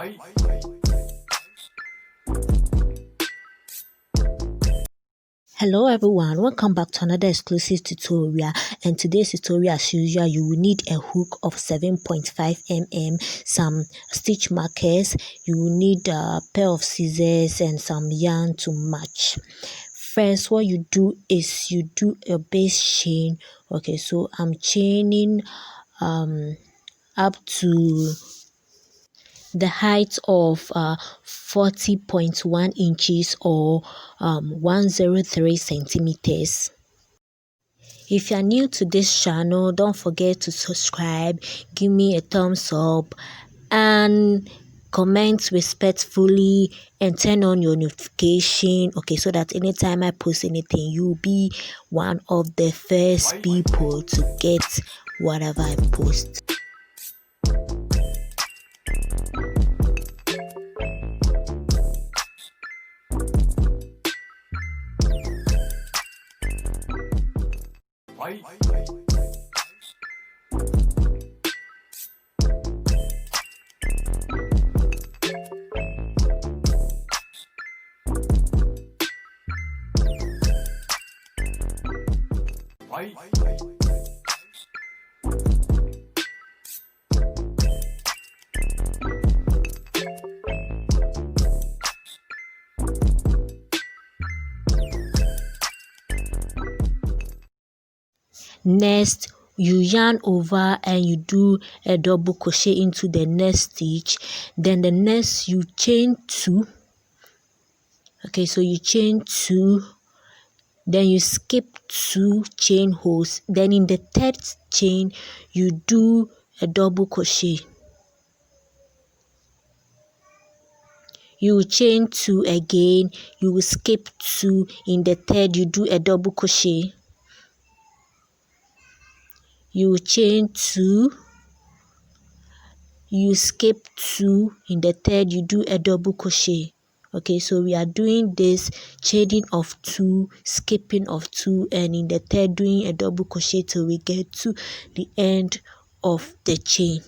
Hello everyone, welcome back to another exclusive tutorial. And today's tutorial, as usual, you will need a hook of 7.5 mm, some stitch markers, you will need a pair of scissors and some yarn to match. First, what you do is you do a base chain. Okay, so I'm chaining up to the height of 40.1 inches or 103 centimeters. If you are new to this channel, don't forget to subscribe, give me a thumbs up, and comment respectfully and turn on your notification, okay, so that anytime I post anything, you'll be one of the first people to get whatever I post. Next, you yarn over and you do a double crochet into the next stitch. Then the next you chain 2. Okay, so you chain 2, then you skip 2 chain holes. Then in the third chain you do a double crochet. You will chain 2 again, you will skip 2, in the third you do a double crochet. You will chain 2, you skip 2, in the third you do a double crochet. Okay, so we are doing this chaining of 2, skipping of 2, and in the third doing a double crochet till we get to the end of the chain.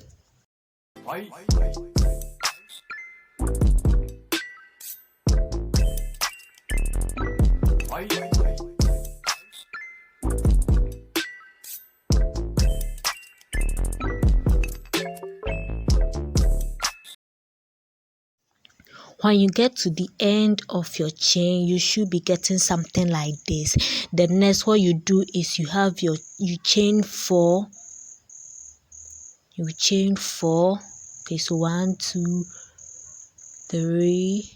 When you get to the end of your chain, you should be getting something like this. The next, what you do is you chain 4. You chain 4. Okay, so 1, 2, 3,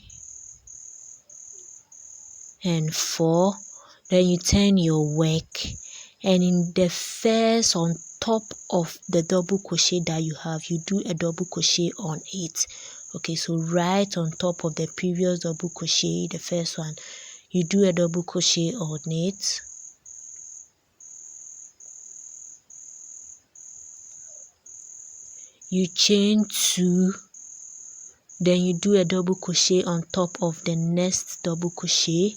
and 4. Then you turn your work, and in the first, on top of the double crochet that you have, you do a double crochet on it. Okay, so right on top of the previous double crochet, the first one, you do a double crochet on it. You chain 2, then you do a double crochet on top of the next double crochet.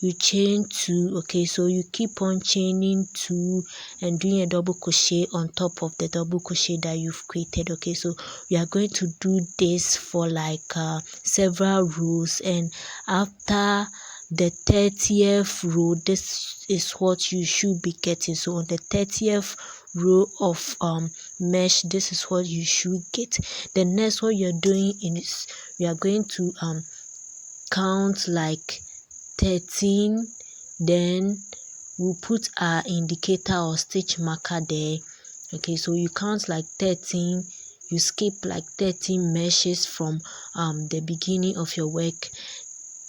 You chain 2. Okay, so you keep on chaining 2 and doing a double crochet on top of the double crochet that you've created. Okay, so we are going to do this for like several rows, and after the 30th row, this is what you should be getting. So on the 30th row of mesh, this is what you should get. The next, what you're doing is we are going to count like 13, then we'll put our indicator or stitch marker there. Okay, so you count like 13, you skip like 13 meshes from the beginning of your work.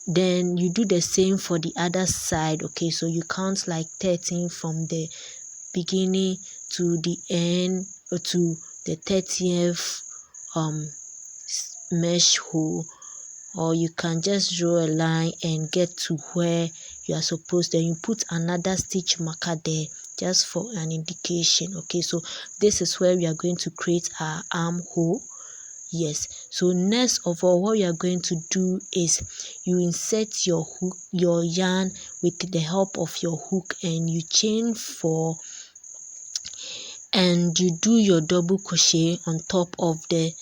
Then you do the same for the other side. Okay, so you count like 13 from the beginning to the end, or to the 30th mesh hole, or you can just draw a line and get to where you are supposed. Then you put another stitch marker there just for an indication. Okay, so this is where we are going to create our armhole. Yes, so next of all, what we are going to do is you insert your hook, your yarn with the help of your hook, and you chain 4, and you do your double crochet on top of the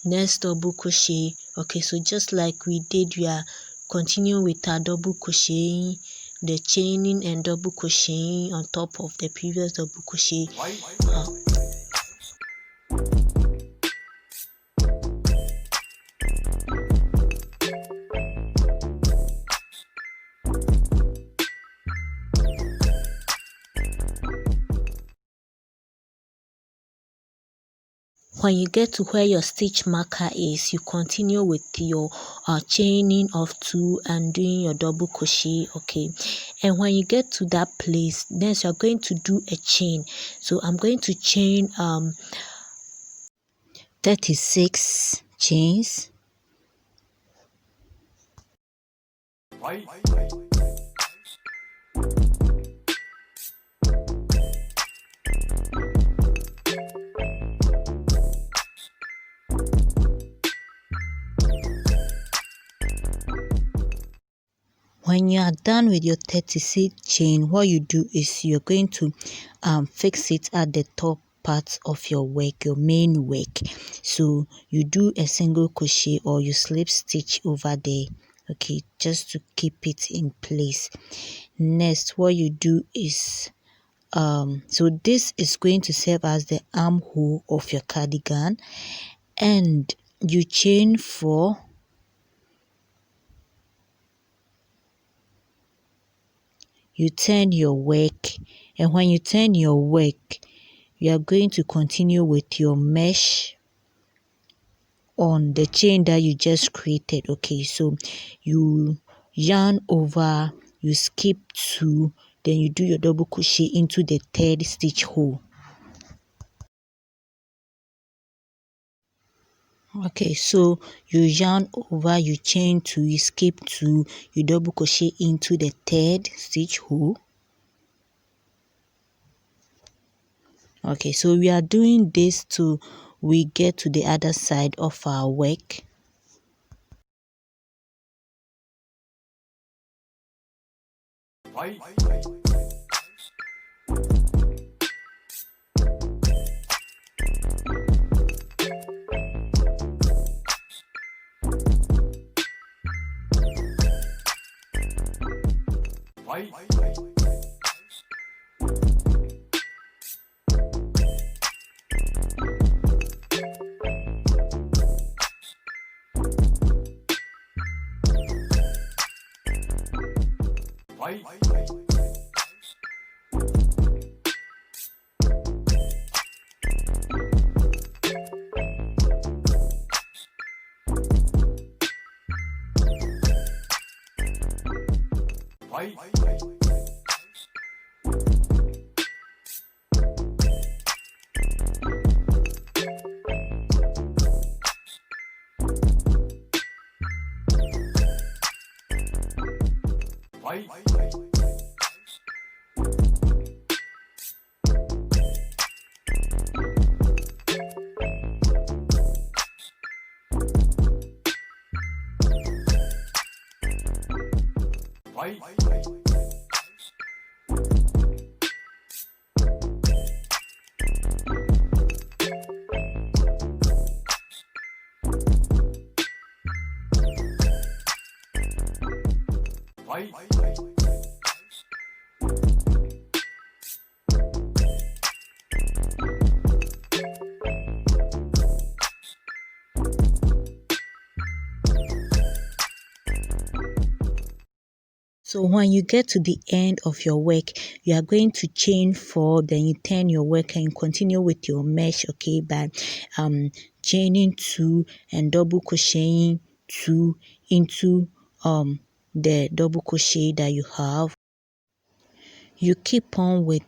next double crochet. Okay, so just like we did, we are continuing with our double crocheting, the chaining and double crocheting on top of the previous double crochet. When you get to where your stitch marker is, you continue with your chaining of 2 and doing your double crochet. Okay, and when you get to that place, next you're going to do a chain. So I'm going to chain 36 chains. When you are done with your 36 chain, what you do is you're going to fix it at the top part of your work, your main work. So you do a single crochet or you slip stitch over there, okay, just to keep it in place. Next, what you do is so this is going to serve as the armhole of your cardigan, and you chain 4. You turn your work, and when you turn your work, you are going to continue with your mesh on the chain that you just created. Okay, so you yarn over, you skip 2, then you do your double crochet into the 3rd stitch hole. Okay, so you yarn over, you chain 2, you skip 2, you double crochet into the 3rd stitch hole. Okay, so we are doing this till we get to the other side of our work. So when you get to the end of your work, you are going to chain 4, then you turn your work and continue with your mesh, okay, by chaining 2 and double crocheting 2 into the double crochet that you have. You keep on with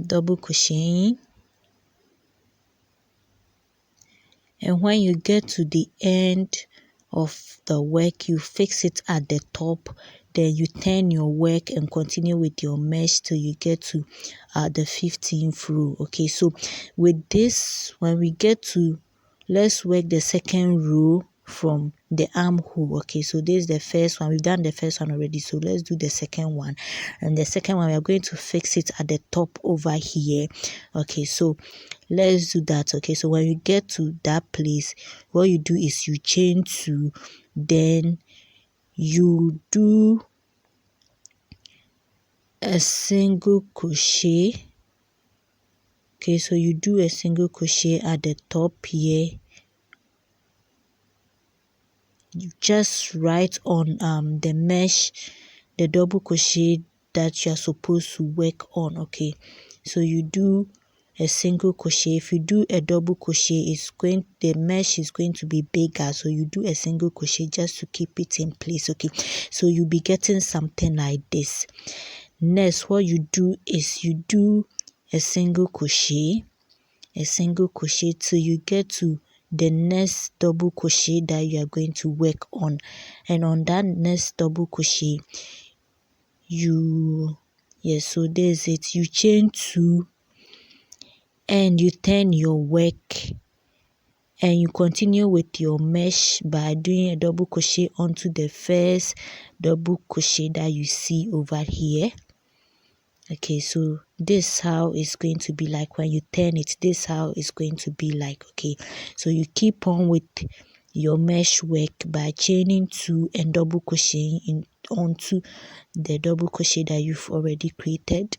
double crocheting, and when you get to the end of the work, you fix it at the top, then you turn your work and continue with your mesh till you get to the 15th row. Okay, so with this, when we get to, let's work the 2nd row, from the armhole. Okay, so this is the first one. We've done the first one already, so let's do the second one. And the second one, we are going to fix it at the top over here. Okay, so let's do that. Okay, so when you get to that place, what you do is you chain 2, then you do a single crochet. Okay, so you do a single crochet at the top here, just right on the mesh, the double crochet that you are supposed to work on. Okay, so you do a single crochet. If you do a double crochet, the mesh is going to be bigger, so you do a single crochet just to keep it in place. Okay, so you'll be getting something like this. Next, what you do is you do a single crochet till you get to the next double crochet that you are going to work on. And on that next double crochet, so there's it, you chain 2 and you turn your work, and you continue with your mesh by doing a double crochet onto the first double crochet that you see over here. Okay, so this is how it's going to be like when you turn it. This is how it's going to be like. Okay, so you keep on with your mesh work by chaining 2 and double crocheting onto the double crochet that you've already created.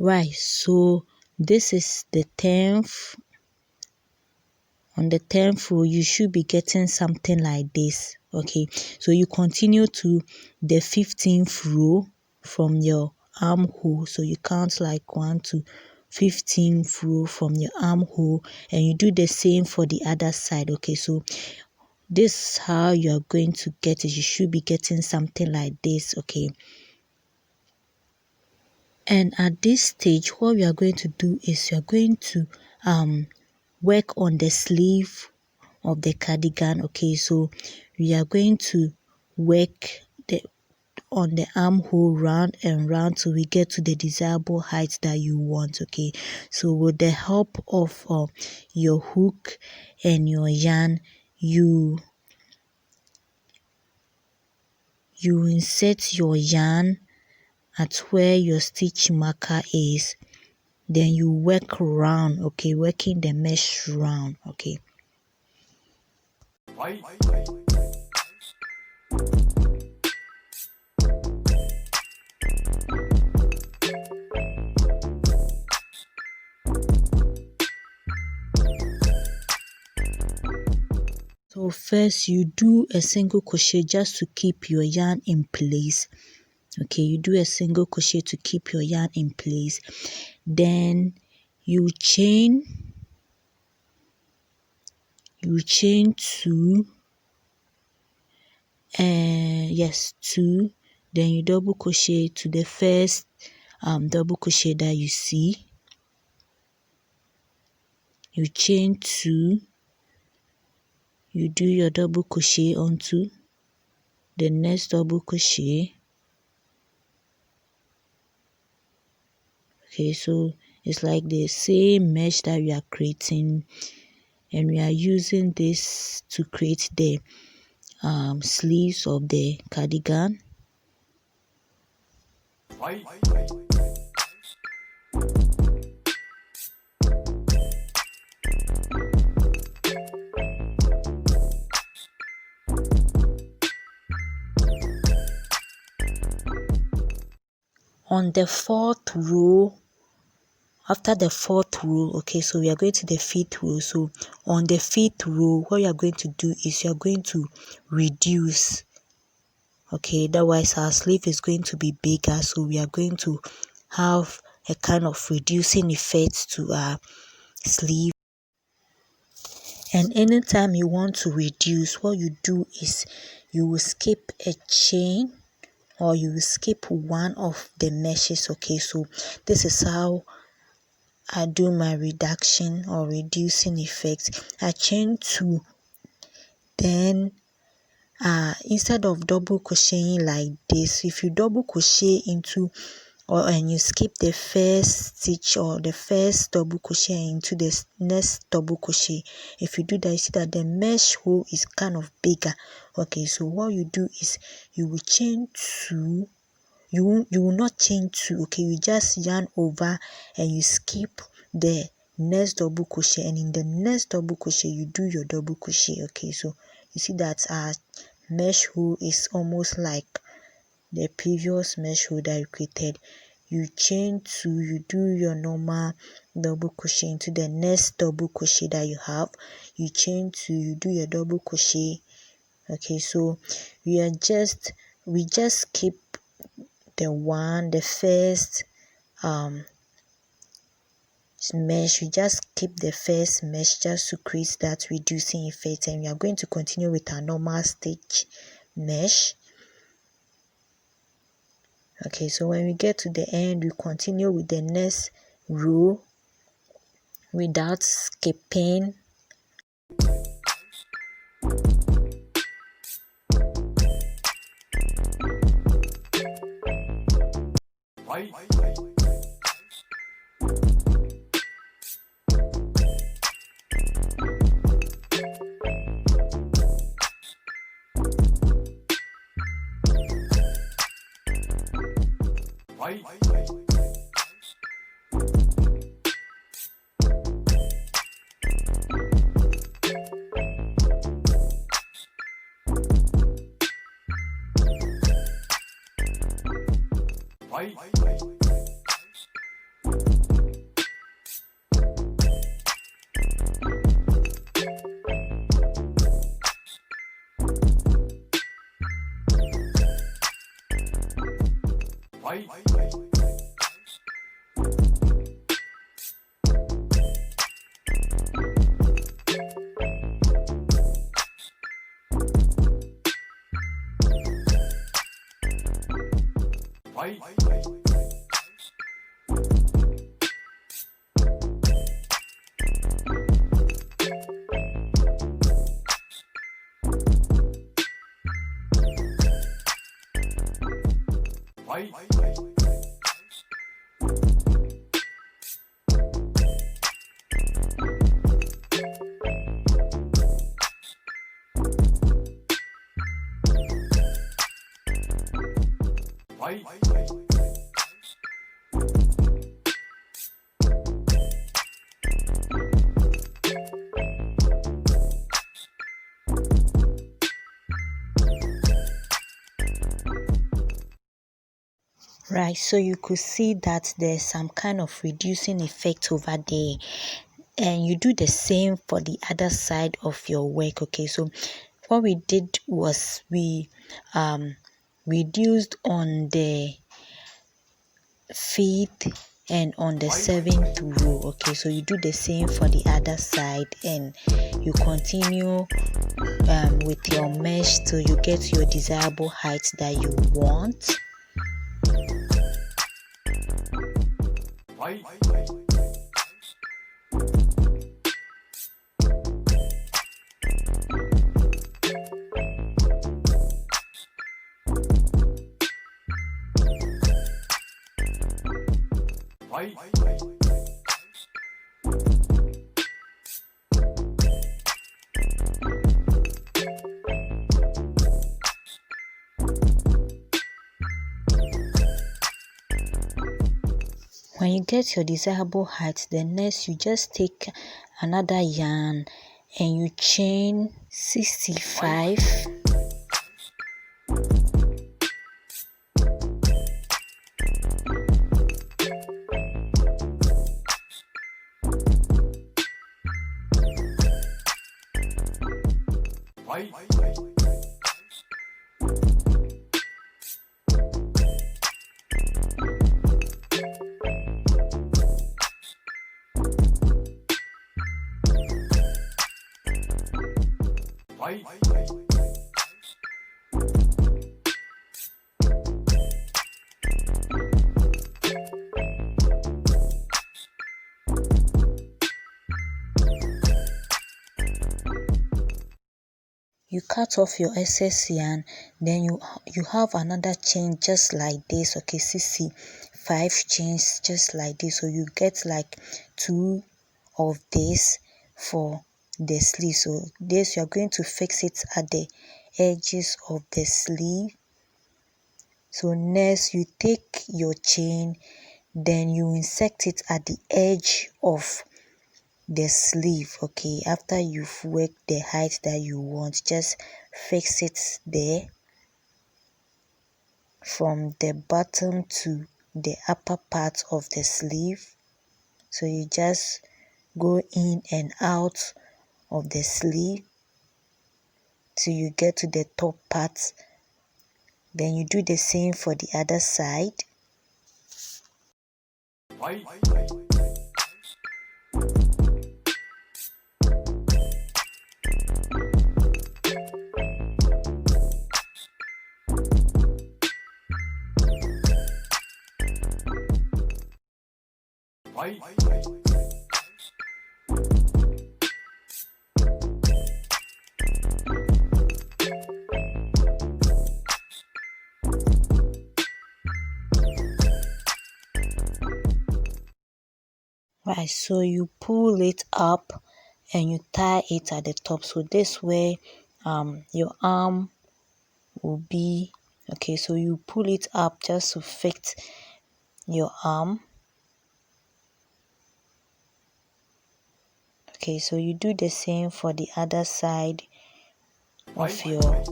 Right, so this is the 10th. On the 10th row, you should be getting something like this. Okay, so you continue to the 15th row from your armhole. So you count like 1 to 15th row from your armhole, and you do the same for the other side. Okay, so this is how you are going to get it. You should be getting something like this. Okay, and at this stage, what we are going to do is we are going to work on the sleeve of the cardigan. Okay, so we are going to work on the armhole round and round till we get to the desirable height that you want. Okay, so with the help of your hook and your yarn, you insert your yarn at where your stitch marker is, then you work round. Okay, working the mesh round. Okay, so first you do a single crochet just to keep your yarn in place. Okay, you do a single crochet to keep your yarn in place. Then you chain 2, and 2. Then you double crochet to the first double crochet that you see. You chain 2. You do your double crochet onto the next double crochet. Okay, so it's like the same mesh that we are creating, and we are using this to create the sleeves of the cardigan. On the 4th row, after the 4th row, okay, so we are going to the 5th row. So on the 5th row, what you are going to do is you are going to reduce. Okay, otherwise our sleeve is going to be bigger, so we are going to have a kind of reducing effect to our sleeve. And anytime you want to reduce, what you do is you will skip a chain, or you will skip one of the meshes. Okay, so this is how I do my reduction or reducing effect. I chain 2, then instead of double crocheting like this, if you double crochet into and you skip the first stitch or the first double crochet into the next double crochet, if you do that, you see that the mesh hole is kind of bigger. Okay, so what you do is you will chain 2. You will not chain 2. Okay, you just yarn over and you skip the next double crochet, and in the next double crochet you do your double crochet. Okay, so you see that our mesh hole is almost like the previous mesh hole that you created. You chain 2, you do your normal double crochet into the next double crochet that you have. You chain 2, you do your double crochet. Okay, so we just keep the first mesh. We just keep the first mesh just to create that reducing effect, and we are going to continue with our normal stitch mesh. Okay, so when we get to the end, we continue with the next row without skipping. Right, so you could see that there's some kind of reducing effect over there, and you do the same for the other side of your work. Okay, so what we did was we reduced on the 5th and on the 7th row. Okay, so you do the same for the other side, and you continue with your mesh till you get your desirable height that you want. When you get your desirable height, then next you just take another yarn and you chain 65. You cut off your excess yarn, then you have another chain just like this. Okay, see 5 chains just like this. So you get like 2 of this for the sleeve. So this you are going to fix it at the edges of the sleeve. So next you take your chain, then you insert it at the edge of the sleeve. Okay, after you've worked the height that you want, just fix it there from the bottom to the upper part of the sleeve. So you just go in and out of the sleeve till you get to the top part. Then you do the same for the other side. Right, so you pull it up and you tie it at the top. So this way your arm will be okay. So you pull it up just to fit your arm. Okay, so you do the same for the other side of your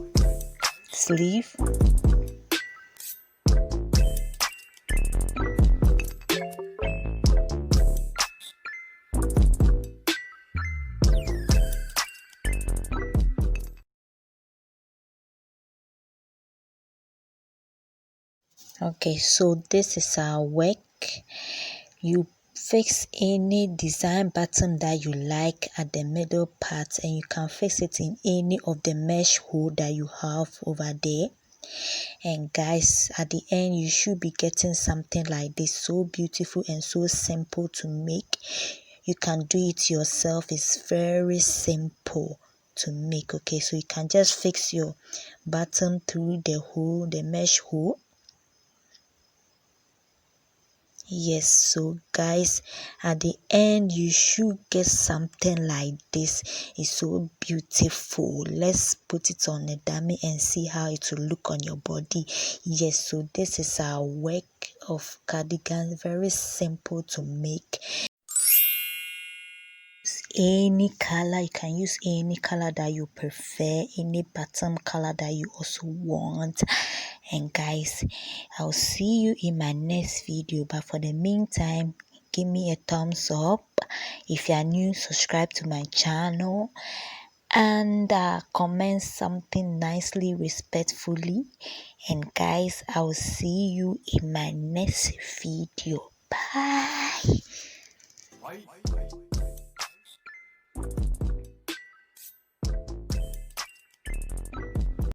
sleeve. Okay, so this is our work. You fix any design button that you like at the middle part, and you can fix it in any of the mesh hole that you have over there. And guys, at the end you should be getting something like this, so beautiful and so simple to make. You can do it yourself. It's very simple to make. Okay, so you can just fix your button through the hole, the mesh hole. Yes, so guys, at the end you should get something like this. It's so beautiful. Let's put it on a dummy and see how it will look on your body. Yes, so this is our work of cardigan. Very simple to make. Any color, you can use any color that you prefer, any bottom color that you also want. And guys, I'll see you in my next video, but for the meantime, give me a thumbs up. If you are new, subscribe to my channel and comment something nicely, respectfully. And guys, I'll see you in my next video. Bye.